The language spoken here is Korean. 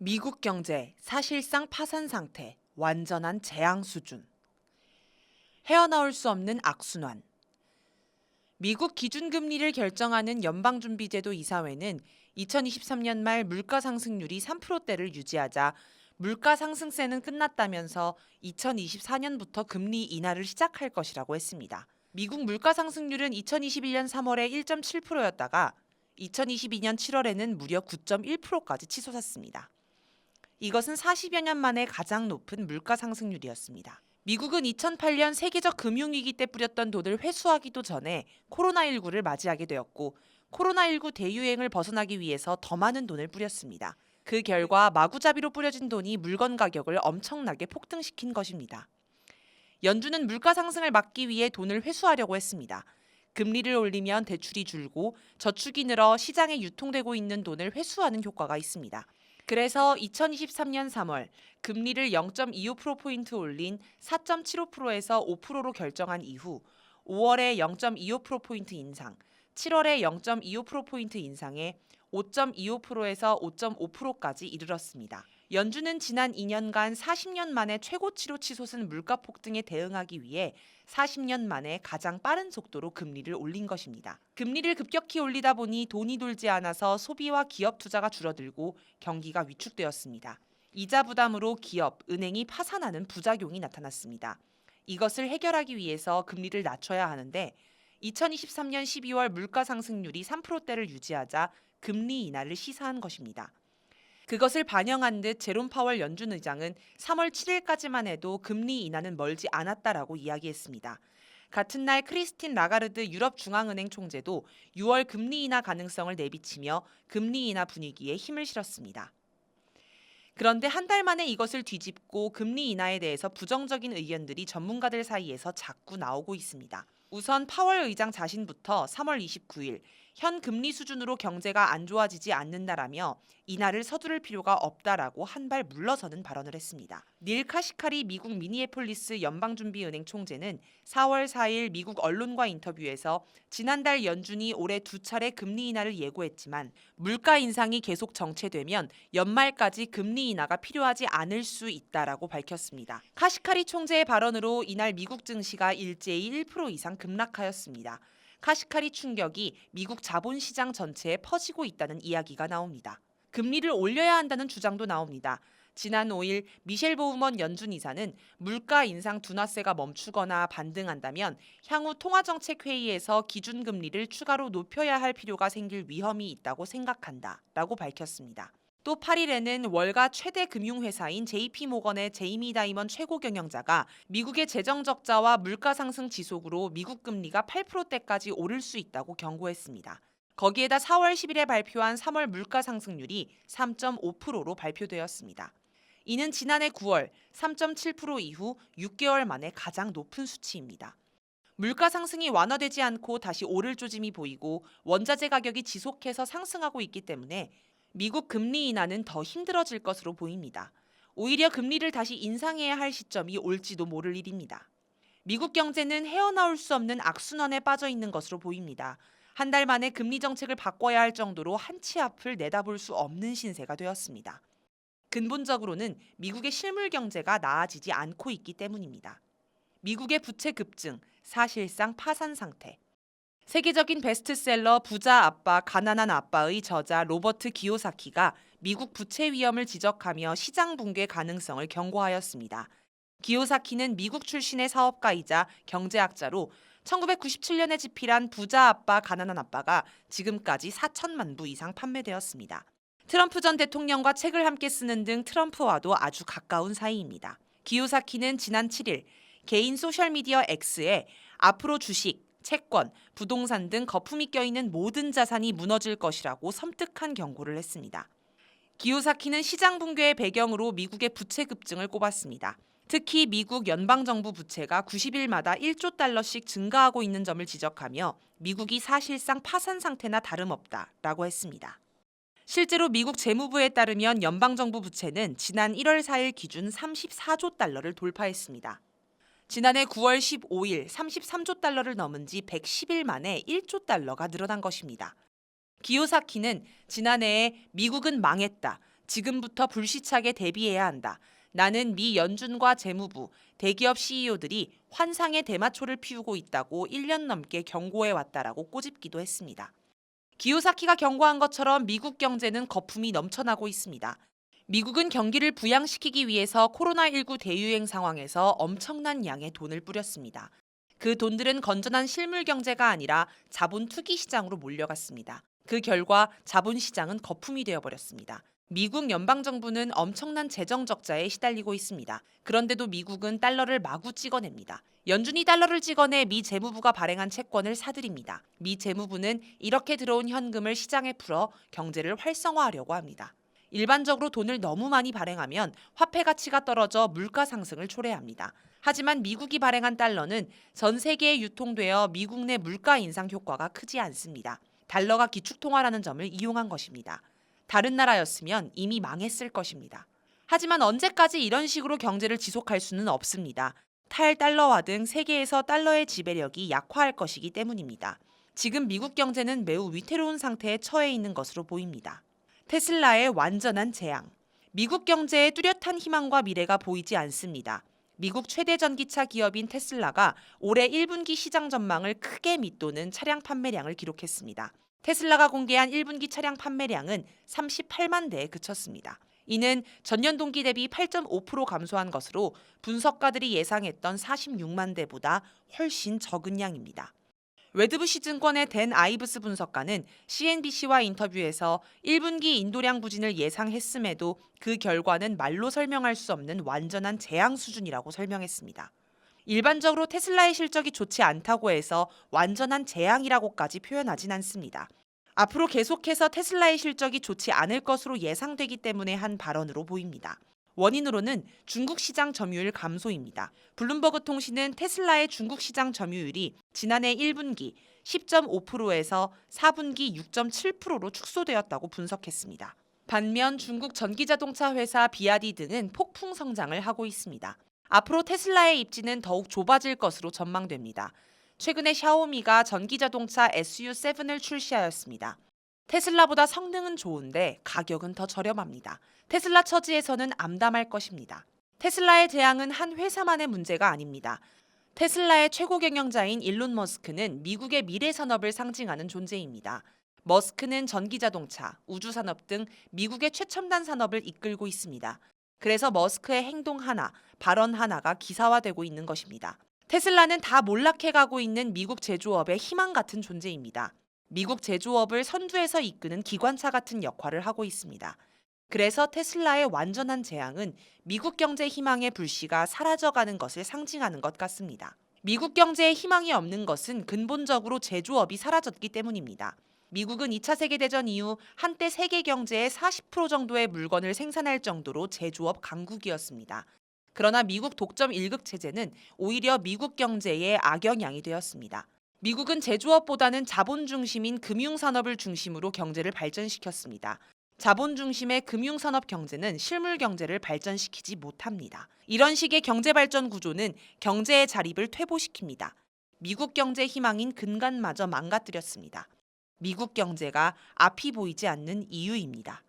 미국 경제 사실상 파산 상태, 완전한 재앙 수준. 헤어나올 수 없는 악순환. 미국 기준금리를 결정하는 연방준비제도 이사회는 2023년 말 물가 상승률이 3%대를 유지하자 물가 상승세는 끝났다면서 2024년부터 금리 인하를 시작할 것이라고 했습니다. 미국 물가 상승률은 2021년 3월에 1.7%였다가 2022년 7월에는 무려 9.1%까지 치솟았습니다. 이것은 40여 년 만에 가장 높은 물가 상승률이었습니다. 미국은 2008년 세계적 금융위기 때 뿌렸던 돈을 회수하기도 전에 코로나19를 맞이하게 되었고 코로나19 대유행을 벗어나기 위해서 더 많은 돈을 뿌렸습니다. 그 결과 마구잡이로 뿌려진 돈이 물건 가격을 엄청나게 폭등시킨 것입니다. 연준은 물가 상승을 막기 위해 돈을 회수하려고 했습니다. 금리를 올리면 대출이 줄고 저축이 늘어 시장에 유통되고 있는 돈을 회수하는 효과가 있습니다. 그래서 2023년 3월 금리를 0.25%포인트 올린 4.75%에서 5%로 결정한 이후 5월에 0.25%포인트 인상, 7월에 0.25%포인트 인상에 5.25%에서 5.5%까지 이르렀습니다. 연준은 지난 2년간 40년 만에 최고치로 치솟은 물가 폭등에 대응하기 위해 40년 만에 가장 빠른 속도로 금리를 올린 것입니다. 금리를 급격히 올리다 보니 돈이 돌지 않아서 소비와 기업 투자가 줄어들고 경기가 위축되었습니다. 이자 부담으로 기업, 은행이 파산하는 부작용이 나타났습니다. 이것을 해결하기 위해서 금리를 낮춰야 하는데 2023년 12월 물가 상승률이 3%대를 유지하자 금리 인하를 시사한 것입니다. 그것을 반영한 듯 제롬 파월 연준 의장은 3월 7일까지만 해도 금리 인하는 멀지 않았다라고 이야기했습니다. 같은 날 크리스틴 라가르드 유럽중앙은행 총재도 6월 금리 인하 가능성을 내비치며 금리 인하 분위기에 힘을 실었습니다. 그런데 한 달 만에 이것을 뒤집고 금리 인하에 대해서 부정적인 의견들이 전문가들 사이에서 자꾸 나오고 있습니다. 우선 파월 의장 자신부터 3월 29일 현 금리 수준으로 경제가 안 좋아지지 않는다라며 인하를 서두를 필요가 없다라고 한발 물러서는 발언을 했습니다. 닐 카시카리 미국 미니애폴리스 연방준비은행 총재는 4월 4일 미국 언론과 인터뷰에서 지난달 연준이 올해 2차례 금리 인하를 예고했지만 물가 인상이 계속 정체되면 연말까지 금리 인하가 필요하지 않을 수 있다라고 밝혔습니다. 카시카리 총재의 발언으로 이날 미국 증시가 일제히 1% 이상 급락하였습니다. 카시카리 충격이 미국 자본시장 전체에 퍼지고 있다는 이야기가 나옵니다. 금리를 올려야 한다는 주장도 나옵니다. 지난 5일 미셸 보우먼 연준 이사는 물가 인상 둔화세가 멈추거나 반등한다면 향후 통화정책회의에서 기준금리를 추가로 높여야 할 필요가 생길 위험이 있다고 생각한다라고 밝혔습니다. 또 8일에는 월가 최대 금융회사인 JP모건의 제이미 다이먼 최고 경영자가 미국의 재정 적자와 물가 상승 지속으로 미국 금리가 8%대까지 오를 수 있다고 경고했습니다. 거기에다 4월 10일에 발표한 3월 물가 상승률이 3.5%로 발표되었습니다. 이는 지난해 9월 3.7% 이후 6개월 만에 가장 높은 수치입니다. 물가 상승이 완화되지 않고 다시 오를 조짐이 보이고 원자재 가격이 지속해서 상승하고 있기 때문에 미국 금리 인하는 더 힘들어질 것으로 보입니다. 오히려 금리를 다시 인상해야 할 시점이 올지도 모를 일입니다. 미국 경제는 헤어나올 수 없는 악순환에 빠져 있는 것으로 보입니다. 한 달 만에 금리 정책을 바꿔야 할 정도로 한치 앞을 내다볼 수 없는 신세가 되었습니다. 근본적으로는 미국의 실물 경제가 나아지지 않고 있기 때문입니다. 미국의 부채 급증, 사실상 파산 상태. 세계적인 베스트셀러 부자 아빠, 가난한 아빠의 저자 로버트 기요사키가 미국 부채 위험을 지적하며 시장 붕괴 가능성을 경고하였습니다. 기요사키는 미국 출신의 사업가이자 경제학자로 1997년에 집필한 부자 아빠, 가난한 아빠가 지금까지 4천만 부 이상 판매되었습니다. 트럼프 전 대통령과 책을 함께 쓰는 등 트럼프와도 아주 가까운 사이입니다. 기요사키는 지난 7일 개인 소셜미디어 X에 앞으로 주식, 채권, 부동산 등 거품이 껴있는 모든 자산이 무너질 것이라고 섬뜩한 경고를 했습니다. 기요사키는 시장 붕괴의 배경으로 미국의 부채 급증을 꼽았습니다. 특히 미국 연방정부 부채가 90일마다 1조 달러씩 증가하고 있는 점을 지적하며 미국이 사실상 파산 상태나 다름없다라고 했습니다. 실제로 미국 재무부에 따르면 연방정부 부채는 지난 1월 4일 기준 34조 달러를 돌파했습니다. 지난해 9월 15일 33조 달러를 넘은 지 110일 만에 1조 달러가 늘어난 것입니다. 기요사키는 지난해에 미국은 망했다. 지금부터 불시착에 대비해야 한다. 나는 미 연준과 재무부, 대기업 CEO들이 환상의 대마초를 피우고 있다고 1년 넘게 경고해 왔다라고 꼬집기도 했습니다. 기요사키가 경고한 것처럼 미국 경제는 거품이 넘쳐나고 있습니다. 미국은 경기를 부양시키기 위해서 코로나19 대유행 상황에서 엄청난 양의 돈을 뿌렸습니다. 그 돈들은 건전한 실물 경제가 아니라 자본 투기 시장으로 몰려갔습니다. 그 결과 자본 시장은 거품이 되어버렸습니다. 미국 연방정부는 엄청난 재정 적자에 시달리고 있습니다. 그런데도 미국은 달러를 마구 찍어냅니다. 연준이 달러를 찍어내 미 재무부가 발행한 채권을 사들입니다. 미 재무부는 이렇게 들어온 현금을 시장에 풀어 경제를 활성화하려고 합니다. 일반적으로 돈을 너무 많이 발행하면 화폐 가치가 떨어져 물가 상승을 초래합니다. 하지만 미국이 발행한 달러는 전 세계에 유통되어 미국 내 물가 인상 효과가 크지 않습니다. 달러가 기축통화라는 점을 이용한 것입니다. 다른 나라였으면 이미 망했을 것입니다. 하지만 언제까지 이런 식으로 경제를 지속할 수는 없습니다. 탈달러화 등 세계에서 달러의 지배력이 약화할 것이기 때문입니다. 지금 미국 경제는 매우 위태로운 상태에 처해 있는 것으로 보입니다. 테슬라의 완전한 재앙. 미국 경제에 뚜렷한 희망과 미래가 보이지 않습니다. 미국 최대 전기차 기업인 테슬라가 올해 1분기 시장 전망을 크게 밑도는 차량 판매량을 기록했습니다. 테슬라가 공개한 1분기 차량 판매량은 38만 대에 그쳤습니다. 이는 전년 동기 대비 8.5% 감소한 것으로 분석가들이 예상했던 46만 대보다 훨씬 적은 양입니다. 웨드부시 증권의 댄 아이브스 분석가는 CNBC와 인터뷰에서 1분기 인도량 부진을 예상했음에도 그 결과는 말로 설명할 수 없는 완전한 재앙 수준이라고 설명했습니다. 일반적으로 테슬라의 실적이 좋지 않다고 해서 완전한 재앙이라고까지 표현하진 않습니다. 앞으로 계속해서 테슬라의 실적이 좋지 않을 것으로 예상되기 때문에 한 발언으로 보입니다. 원인으로는 중국 시장 점유율 감소입니다. 블룸버그 통신은 테슬라의 중국 시장 점유율이 지난해 1분기 10.5%에서 4분기 6.7%로 축소되었다고 분석했습니다. 반면 중국 전기자동차 회사 비아디 등은 폭풍 성장을 하고 있습니다. 앞으로 테슬라의 입지는 더욱 좁아질 것으로 전망됩니다. 최근에 샤오미가 전기자동차 SU7을 출시하였습니다. 테슬라보다 성능은 좋은데 가격은 더 저렴합니다. 테슬라 처지에서는 암담할 것입니다. 테슬라의 재앙은 한 회사만의 문제가 아닙니다. 테슬라의 최고 경영자인 일론 머스크는 미국의 미래 산업을 상징하는 존재입니다. 머스크는 전기자동차, 우주산업 등 미국의 최첨단 산업을 이끌고 있습니다. 그래서 머스크의 행동 하나, 발언 하나가 기사화되고 있는 것입니다. 테슬라는 다 몰락해가고 있는 미국 제조업의 희망 같은 존재입니다. 미국 제조업을 선두에서 이끄는 기관차 같은 역할을 하고 있습니다. 그래서 테슬라의 완전한 재앙은 미국 경제 희망의 불씨가 사라져가는 것을 상징하는 것 같습니다. 미국 경제에 희망이 없는 것은 근본적으로 제조업이 사라졌기 때문입니다. 미국은 2차 세계대전 이후 한때 세계 경제의 40% 정도의 물건을 생산할 정도로 제조업 강국이었습니다. 그러나 미국 독점 1급 체제는 오히려 미국 경제에 악영향이 되었습니다. 미국은 제조업보다는 자본 중심인 금융산업을 중심으로 경제를 발전시켰습니다. 자본 중심의 금융산업 경제는 실물 경제를 발전시키지 못합니다. 이런 식의 경제 발전 구조는 경제의 자립을 퇴보시킵니다. 미국 경제 희망인 근간마저 망가뜨렸습니다. 미국 경제가 앞이 보이지 않는 이유입니다.